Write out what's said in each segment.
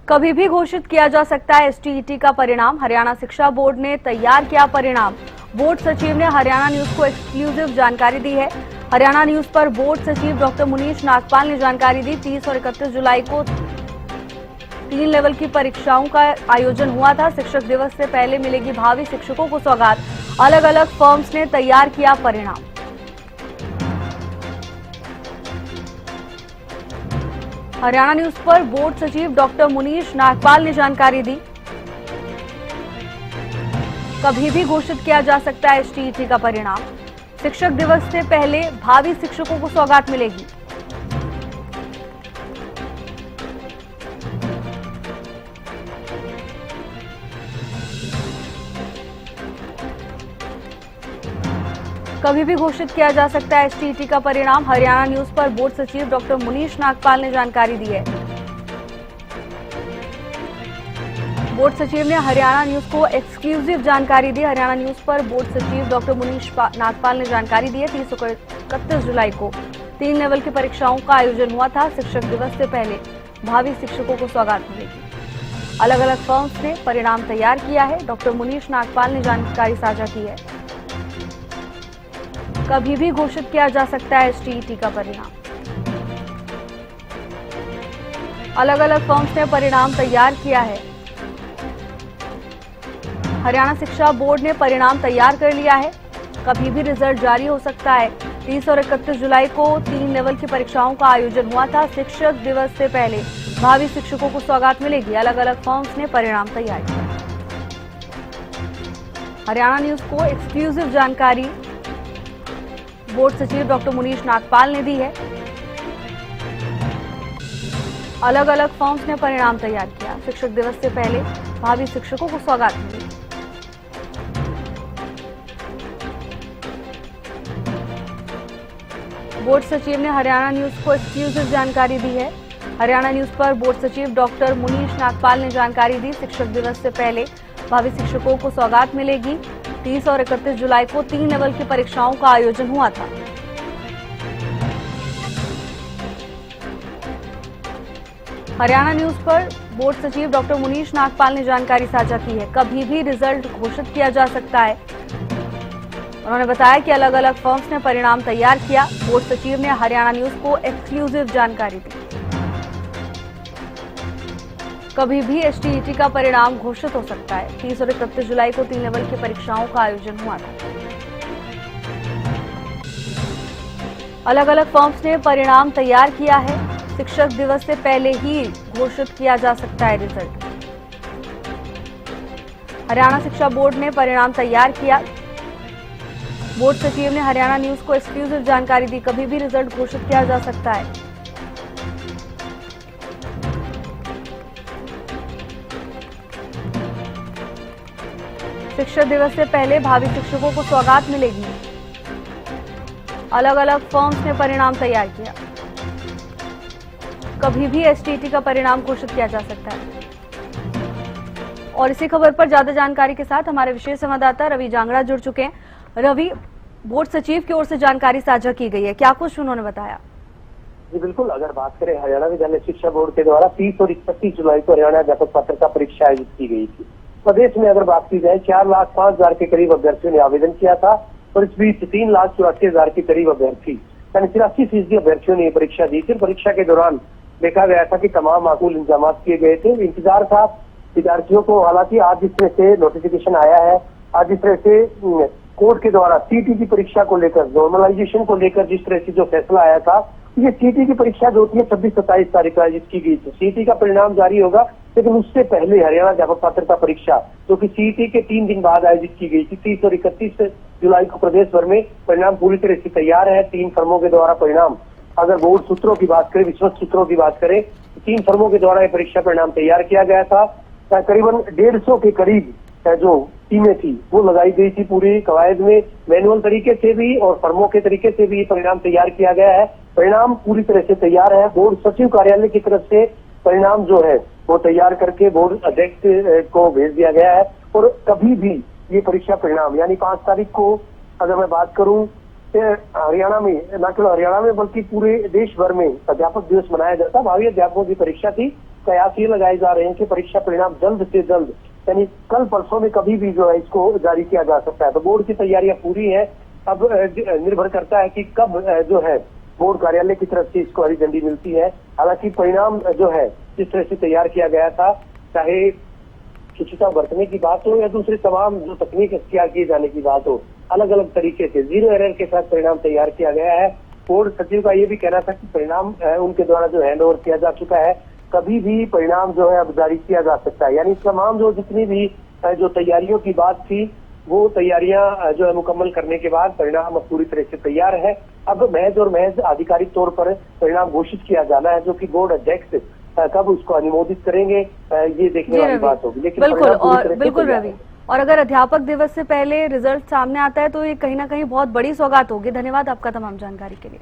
कभी भी घोषित किया जा सकता है एसटीईटी का परिणाम। हरियाणा शिक्षा बोर्ड ने तैयार किया परिणाम। बोर्ड सचिव ने हरियाणा न्यूज को एक्सक्लूसिव जानकारी दी है। हरियाणा न्यूज पर बोर्ड सचिव डॉक्टर मुनीश नागपाल ने जानकारी दी। 30 और 31 जुलाई को 3 लेवल की परीक्षाओं का आयोजन हुआ था। शिक्षक दिवस से पहले मिलेगी भावी शिक्षकों को सौगात। अलग अलग फर्म्स ने तैयार किया परिणाम। हरियाणा न्यूज पर बोर्ड सचिव डॉक्टर मुनीश नागपाल ने जानकारी दी। कभी भी घोषित किया जा सकता है एसटीईटी का परिणाम। शिक्षक दिवस से पहले भावी शिक्षकों को सौगात मिलेगी। कभी भी घोषित किया जा सकता है एसटीईटी का परिणाम। हरियाणा न्यूज पर बोर्ड सचिव डॉक्टर मुनीश नागपाल ने जानकारी दी है। बोर्ड सचिव ने हरियाणा न्यूज को एक्सक्लूसिव जानकारी दी। हरियाणा न्यूज पर बोर्ड सचिव डॉक्टर मुनीश नागपाल ने जानकारी दी है। 30 और 31 जुलाई को 3 लेवल की परीक्षाओं का आयोजन हुआ था। शिक्षक दिवस से पहले भावी शिक्षकों को सौगात मिलेगी। अलग अलग फर्म्स ने परिणाम तैयार किया है। डॉक्टर मुनीश नागपाल ने जानकारी साझा की है। कभी भी घोषित किया जा सकता है एसटीईटी का परिणाम। अलग अलग फर्म्स ने परिणाम तैयार किया है। हरियाणा शिक्षा बोर्ड ने परिणाम तैयार कर लिया है। कभी भी रिजल्ट जारी हो सकता है। 30 और 31 जुलाई को 3 लेवल की परीक्षाओं का आयोजन हुआ था। शिक्षक दिवस से पहले भावी शिक्षकों को सौगात मिलेगी। अलग अलग फर्म्स ने परिणाम तैयार किया। हरियाणा न्यूज को एक्सक्लूसिव जानकारी बोर्ड सचिव डॉक्टर मुनीश नागपाल ने दी है। अलग अलग फर्म्स ने परिणाम तैयार किया। शिक्षक दिवस से पहले भावी शिक्षकों को सौगात मिली। बोर्ड सचिव ने हरियाणा न्यूज को एक्सक्लूसिव जानकारी दी है। हरियाणा न्यूज पर बोर्ड सचिव डॉक्टर मुनीश नागपाल ने जानकारी दी। शिक्षक दिवस से पहले भावी शिक्षकों को सौगात मिलेगी। 30 और 31 जुलाई को 3 लेवल की परीक्षाओं का आयोजन हुआ था। हरियाणा न्यूज पर बोर्ड सचिव डॉक्टर मुनीश नागपाल ने जानकारी साझा की है। कभी भी रिजल्ट घोषित किया जा सकता है। उन्होंने बताया कि अलग अलग फर्म्स ने परिणाम तैयार किया। बोर्ड सचिव ने हरियाणा न्यूज को एक्सक्लूसिव जानकारी दी। कभी भी एसटीईटी का परिणाम घोषित हो सकता है। 30 और 31 जुलाई को 3 लेवल की परीक्षाओं का आयोजन हुआ था। अलग अलग फर्म्स ने परिणाम तैयार किया है। शिक्षक दिवस से पहले ही घोषित किया जा सकता है रिजल्ट। हरियाणा शिक्षा बोर्ड ने परिणाम तैयार किया। बोर्ड सचिव ने हरियाणा न्यूज को एक्सक्लूसिव जानकारी दी। कभी भी रिजल्ट घोषित किया जा सकता है। शिक्षक दिवस से पहले भावी शिक्षकों को सौगात मिलेगी। अलग अलग फर्म्स ने परिणाम तैयार किया। कभी भी एसटीईटी का परिणाम घोषित किया जा सकता है। और इसी खबर पर ज्यादा जानकारी के साथ हमारे विशेष संवाददाता रवि जांगड़ा जुड़ चुके हैं। रवि, बोर्ड सचिव की ओर से जानकारी साझा की गई है, क्या कुछ उन्होंने बताया? जी बिल्कुल, अगर बात करें हरियाणा विद्यालय शिक्षा बोर्ड के द्वारा 30 और 31 जुलाई को हरियाणा अध्यापक पात्रता परीक्षा आयोजित की गई थी। प्रदेश में अगर बात की जाए 4,05,000 के करीब अभ्यर्थियों ने आवेदन किया था और इस बीच 3,84,000 के करीब अभ्यर्थी यानी 83% अभ्यर्थियों ने ये परीक्षा दी थी। परीक्षा के दौरान देखा गया था कि तमाम माकूल इंतजाम किए गए थे। इंतजार था विद्यार्थियों को। हालांकि आज जिस तरह से नोटिफिकेशन आया है, आज जिस तरह से कोर्ट के द्वारा सीटी की परीक्षा को लेकर, नॉर्मलाइजेशन को लेकर जिस तरह से जो फैसला आया था, ये सीटी की परीक्षा जो होती है 26-27 तारीख को आयोजित की गई थी। सीटी का परिणाम जारी होगा, लेकिन उससे पहले हरियाणा अध्यापक पात्रता परीक्षा जो कि सीटी के 3 दिन बाद आयोजित की गई थी। 30 और 31 जुलाई को प्रदेश भर में परिणाम पूरी तरह से तैयार है। 3 फर्मों के द्वारा परिणाम, अगर बोर्ड सूत्रों की बात करें, विश्वस्त सूत्रों की बात करें, 3 फर्मों के द्वारा ये परीक्षा परिणाम तैयार किया गया था। करीबन 150 के करीब जो टीमें थी वो लगाई गई थी। पूरी कवायद में मैनुअल तरीके से भी और फर्मों के तरीके से भी परिणाम तैयार किया गया है। परिणाम पूरी तरह से तैयार है। बोर्ड सचिव कार्यालय की तरफ से परिणाम जो है वो तैयार करके बोर्ड अध्यक्ष को भेज दिया गया है। और कभी भी ये परीक्षा परिणाम यानी 5 तारीख को अगर मैं बात करूं हरियाणा में, न केवल हरियाणा में बल्कि पूरे देश भर में अध्यापक दिवस मनाया जाता। भावी अध्यापकों की परीक्षा थी कयास ये लगाए जा रहे हैं कि परीक्षा परिणाम जल्द से जल्द यानी कल परसों में कभी भी जो है इसको जारी किया जा सकता है। तो बोर्ड की तैयारियां पूरी है, अब निर्भर करता है कि कब जो है बोर्ड कार्यालय की तरफ से इसको हरी झंडी मिलती है। हालांकि परिणाम जो है जिस तरह से तैयार किया गया था, चाहे शुचिता बरतने की बात हो या दूसरे तमाम जो तकनीक इख्तियार किए जाने की बात हो, अलग अलग तरीके से 0 एरर के साथ परिणाम तैयार किया गया है। बोर्ड सचिव का ये भी कहना था कि परिणाम उनके द्वारा जो हैंड ओवर किया जा चुका है, कभी भी परिणाम जो है अब जारी किया जा सकता है। यानी तमाम जो जितनी भी जो तैयारियों की बात थी वो तैयारियां जो है मुकम्मल करने के बाद परिणाम अब पूरी तरह से तैयार है। अब महज और महज आधिकारिक तौर पर परिणाम घोषित किया जाना है, जो कि बोर्ड अध्यक्ष कब उसको अनुमोदित करेंगे ये देखने वाली बात होगी। लेकिन बिल्कुल रवि, और अगर अध्यापक दिवस से पहले रिजल्ट सामने आता है तो ये कहीं ना कहीं बहुत बड़ी सौगात होगी। धन्यवाद आपका तमाम जानकारी के लिए।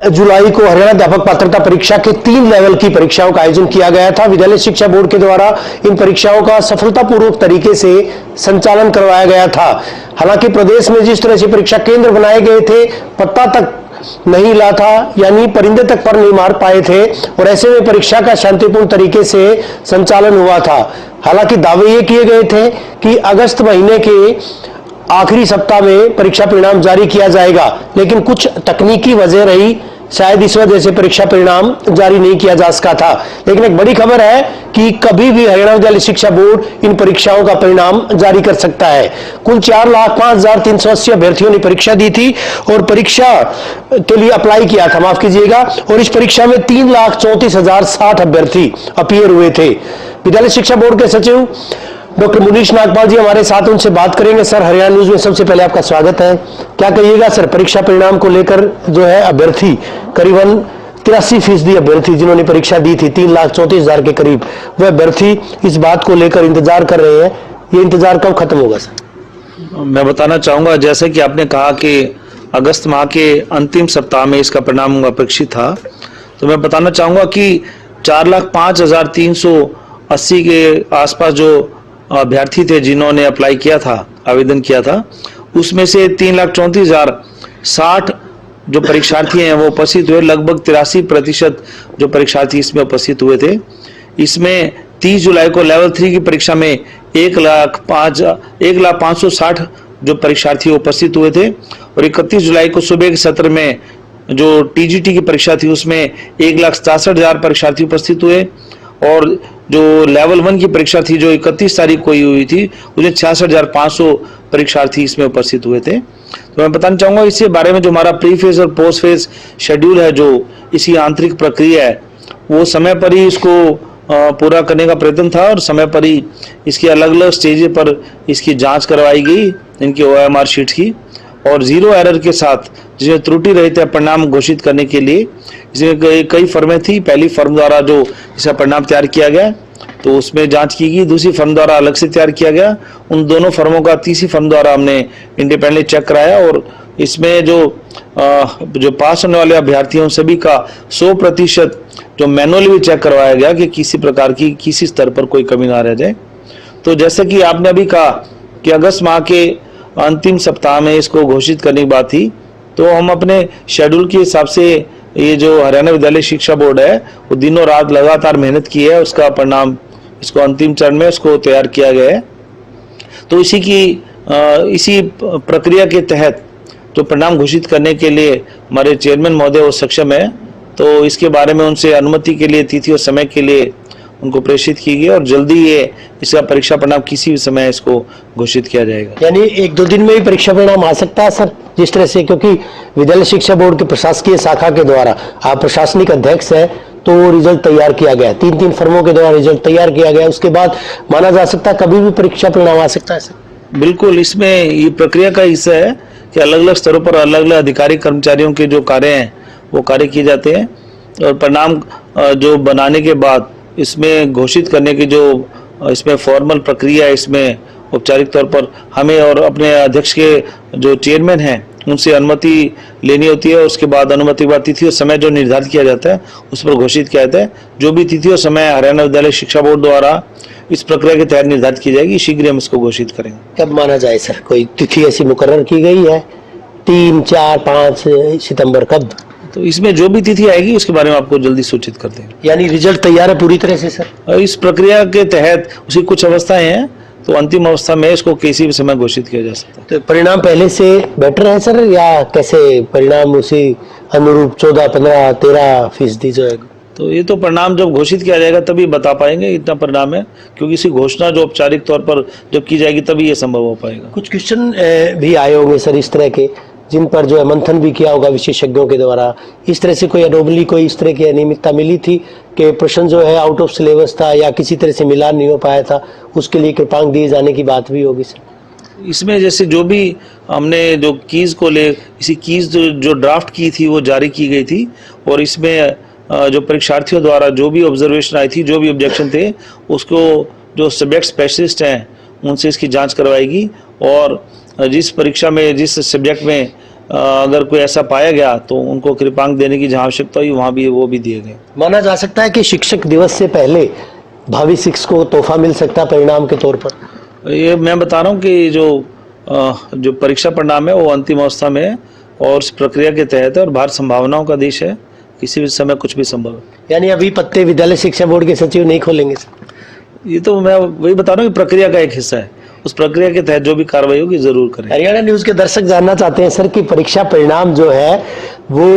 जुलाई को हरियाणा अध्यापक पात्रता परीक्षा के 3 लेवल की परीक्षाओं का आयोजन किया गया था। विद्यालय शिक्षा बोर्ड के द्वारा इन परीक्षाओं का सफलतापूर्वक तरीके से संचालन करवाया गया था। हालांकि प्रदेश में जिस तरह से परीक्षा केंद्र बनाए गए थे, पत्ता तक नहीं हिला था, यानी परिंदे तक पर नहीं मार पाए थे, और ऐसे में परीक्षा का शांतिपूर्ण तरीके से संचालन हुआ था। हालांकि दावे ये किए गए थे कि अगस्त महीने के आखिरी सप्ताह में परीक्षा परिणाम जारी किया जाएगा, लेकिन कुछ तकनीकी वजह रही, शायद इस वजह से परीक्षा परिणाम जारी नहीं किया जा सका था। लेकिन एक बड़ी खबर है कि कभी भी हरियाणा विद्यालय शिक्षा बोर्ड इन परीक्षाओं का परिणाम जारी कर सकता है। कुल 4,05,380 अभ्यर्थियों ने परीक्षा दी थी और परीक्षा के लिए अप्लाई किया था, माफ कीजिएगा, और इस परीक्षा में 3,34,060 अभ्यर्थी अपीयर हुए थे। विद्यालय शिक्षा बोर्ड के सचिव डॉक्टर मुनीश नागपाल जी हमारे साथ, उनसे बात करेंगे। सर, हरियाणा न्यूज में सबसे पहले आपका स्वागत है। क्या कहिएगा सर, परीक्षा परिणाम को लेकर जो है अभ्यर्थी करीबन 83% अभ्यर्थी जिन्होंने परीक्षा दी थी, 3,34,000 के करीब, वह अभ्यर्थी इस बात को लेकर इंतजार कर रहे हैं। ये इंतजार कब खत्म होगा सर? मैं बताना चाहूंगा, जैसे कि आपने कहा कि अगस्त माह के अंतिम सप्ताह में इसका परिणाम अपेक्षित था, तो मैं बताना चाहूंगा कि 4,05,380 के आसपास जो अभ्यर्थी थे जिन्होंने अप्लाई किया था, आवेदन किया था, उसमें से 3,34,060 जो परीक्षार्थी हैं वो उपस्थित हुए। लगभग 83% जो परीक्षार्थी इसमें उपस्थित हुए थे। इसमें 30 जुलाई को लेवल 3 की परीक्षा में 1,05,60 जो परीक्षार्थी उपस्थित हुए थे, और 31 जुलाई को सुबह के सत्र में जो टीजीटी की परीक्षा थी उसमें 1,67,000 परीक्षार्थी उपस्थित हुए, और जो लेवल 1 की परीक्षा थी जो 31 तारीख को हुई थी उसमें 66,500 परीक्षार्थी इसमें उपस्थित हुए थे। तो मैं बताना चाहूंगा इसके बारे में, जो हमारा प्री फेज और पोस्ट फेज शेड्यूल है, जो इसकी आंतरिक प्रक्रिया है, वो समय पर ही इसको पूरा करने का प्रयत्न था, और समय पर ही इसकी अलग अलग स्टेज पर इसकी जांच करवाई गई, इनकी OMR शीट की, और 0 एरर के साथ जिसमें त्रुटि रहित परिणाम घोषित करने के लिए इसमें कई फर्में थी। पहली फर्म द्वारा जो इसका परिणाम तैयार किया गया तो उसमें जांच की गई, दूसरी फर्म द्वारा अलग से तैयार किया गया, उन दोनों फर्मों का तीसरी फर्म द्वारा हमने इंडिपेंडेंटली चेक कराया, और इसमें जो पास होने वाले अभ्यर्थी हैं उन सभी का 100% जो मैनुअली भी चेक करवाया गया कि किसी प्रकार की किसी स्तर पर कोई कमी ना रह जाए। तो जैसे कि आपने अभी कहा कि अगस्त माह के अंतिम सप्ताह में इसको घोषित करने की बात थी, तो हम अपने शेड्यूल के हिसाब से ये जो हरियाणा विद्यालय शिक्षा बोर्ड है वो दिनों रात लगातार मेहनत की है, उसका परिणाम इसको अंतिम चरण में इसको तैयार किया गया है। तो इसी प्रक्रिया के तहत जो परिणाम घोषित करने के लिए हमारे चेयरमैन महोदय वो सक्षम है, तो इसके बारे में उनसे अनुमति के लिए तिथि और समय के लिए उनको प्रेषित की गई, और जल्दी ये इसका परीक्षा परिणाम किसी भी समय इसको घोषित किया जाएगा। यानी 1-2 दिन में ही परीक्षा परिणाम आ सकता है सर, जिस तरह से, क्योंकि विद्यालय शिक्षा बोर्ड के प्रशासकीय शाखा के द्वारा, आप प्रशासनिक अध्यक्ष है, तो रिजल्ट तैयार किया गया, 3 फर्मों के द्वारा रिजल्ट तैयार किया गया, उसके बाद माना जा सकता है कभी भी परीक्षा परिणाम आ सकता है सर? बिल्कुल, इसमें ये प्रक्रिया का हिस्सा है कि अलग अलग स्तरों पर अलग अलग अधिकारी कर्मचारियों के जो कार्य हैं वो कार्य किए जाते हैं, और परिणाम जो बनाने के बाद इसमें घोषित करने की जो इसमें फॉर्मल प्रक्रिया है, इसमें औपचारिक तौर पर हमें और अपने अध्यक्ष के जो चेयरमैन हैं उनसे अनुमति लेनी होती है। उसके बाद अनुमति के बाद तिथि और समय जो निर्धारित किया जाता है उस पर घोषित किया जाता है। जो भी तिथि और समय हरियाणा विद्यालय शिक्षा बोर्ड द्वारा इस प्रक्रिया के तहत निर्धारित की जाएगी। शीघ्र हम इसको घोषित करेंगे। कब माना जाए सर, कोई तिथि ऐसी मुकर्रर की गई है? 3, 4, 5 सितंबर कब? तो इसमें जो भी तिथि आएगी उसके बारे में आपको जल्दी सूचित कर देंगे। यानी रिजल्ट तैयार है पूरी तरह से सर? इस प्रक्रिया के तहत उसकी कुछ अवस्थाएं हैं, तो अंतिम अवस्था में इसको किसी भी समय घोषित किया जा सकता है। तो परिणाम पहले से बेटर है सर, या कैसे परिणाम उसी अनुरूप 14, 15, 13% जो है? तो ये तो परिणाम जब घोषित किया जाएगा तभी बता पाएंगे इतना परिणाम है, क्योंकि इसकी घोषणा जो औपचारिक तौर पर जब की जाएगी तभी ये संभव हो पाएगा। कुछ क्वेश्चन भी आए होंगे सर इस तरह के, जिन पर जो है मंथन भी किया होगा विशेषज्ञों के द्वारा। इस तरह से कोई अनोमली, कोई इस तरह की अनियमितता मिली थी कि प्रश्न जो है आउट ऑफ सिलेबस था या किसी तरह से मिलान नहीं हो पाया था, उसके लिए कृपांक दिए जाने की बात भी होगी सर? इसमें जैसे जो भी हमने जो कीज को ले, इसी कीज जो ड्राफ्ट की थी वो जारी की गई थी, और इसमें जो परीक्षार्थियों द्वारा जो भी ऑब्जर्वेशन आई थी, जो भी ऑब्जेक्शन थे, उसको जो सब्जेक्ट स्पेशलिस्ट हैं उनसे इसकी जांच करवाएगी, और जिस परीक्षा में, जिस सब्जेक्ट में अगर कोई ऐसा पाया गया तो उनको कृपांक देने की जहाँ आवश्यकता हुई वहाँ भी वो भी दिए गए। माना जा सकता है कि शिक्षक दिवस से पहले भावी शिक्षक को तोहफा मिल सकता है परिणाम के तौर पर? ये मैं बता रहा हूँ कि जो परीक्षा परिणाम है वो अंतिम अवस्था में है और इस प्रक्रिया के तहत है, और भारत संभावनाओं का देश है, किसी भी समय कुछ भी संभव है। यानी अभी पत्ते विद्यालय शिक्षा बोर्ड के सचिव नहीं खोलेंगे सर? ये तो मैं वही बता रहा हूँ कि प्रक्रिया का एक हिस्सा है, उस प्रक्रिया के तहत जो भी कार्रवाई होगी जरूर करें। हरियाणा न्यूज के दर्शक जानना चाहते हैं सर कि परीक्षा परिणाम जो है वो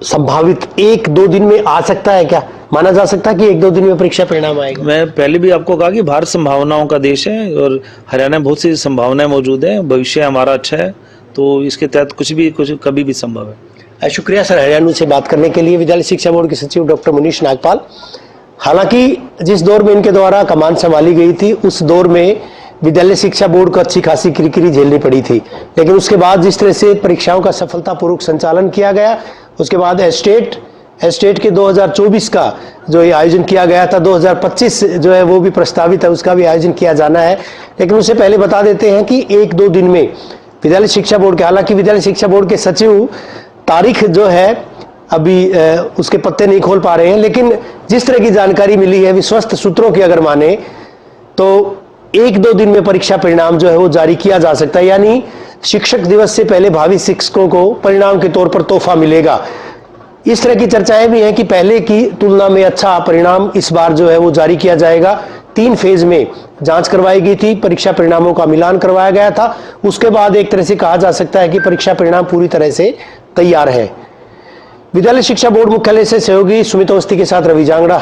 संभावित 1-2 दिन में आ सकता है क्या? माना जा सकता है कि 1-2 दिन में परीक्षा परिणाम आएगा? मैं पहले भी आपको कहा कि भारत संभावनाओं का देश है और हरियाणा में बहुत सी संभावनाएं मौजूद हैं, भविष्य हमारा अच्छा है, तो इसके तहत कुछ कभी भी संभव है। शुक्रिया सर हरियाणा न्यूज से बात करने के लिए। विद्यालय शिक्षा बोर्ड के सचिव डॉक्टर मुनीश नागपाल। हालांकि जिस दौर में इनके द्वारा कमान संभाली गई थी उस दौर में विद्यालय शिक्षा बोर्ड को अच्छी खासी किरकिरी झेलनी पड़ी थी, लेकिन उसके बाद जिस तरह से परीक्षाओं का सफलतापूर्वक संचालन किया गया, उसके बाद एस्टेट के 2024 का जो ये आयोजन किया गया था, 2025 जो है वो भी प्रस्तावित है, उसका भी आयोजन किया जाना है। लेकिन उससे पहले बता देते हैं कि 1-2 दिन में विद्यालय शिक्षा बोर्ड के, हालांकि विद्यालय शिक्षा बोर्ड के सचिव तारीख जो है अभी उसके पत्ते नहीं खोल पा रहे हैं, लेकिन जिस तरह की जानकारी मिली है विश्वस्त सूत्रों की अगर माने तो 1-2 दिन में परीक्षा परिणाम जो है वो जारी किया जा सकता है। यानी शिक्षक दिवस से पहले भावी शिक्षकों को परिणाम के तौर पर तोहफा मिलेगा। इस तरह की चर्चाएं भी हैं कि पहले की तुलना में अच्छा परिणाम इस बार जो है वो जारी किया जाएगा। 3 फेज में जांच करवाई गई थी, परीक्षा परिणामों का मिलान करवाया गया था, उसके बाद एक तरह से कहा जा सकता है कि परीक्षा परिणाम पूरी तरह से तैयार है। विद्यालय शिक्षा बोर्ड मुख्यालय से सहयोगी सुमित अवस्थी के साथ रवि जांगड़ा।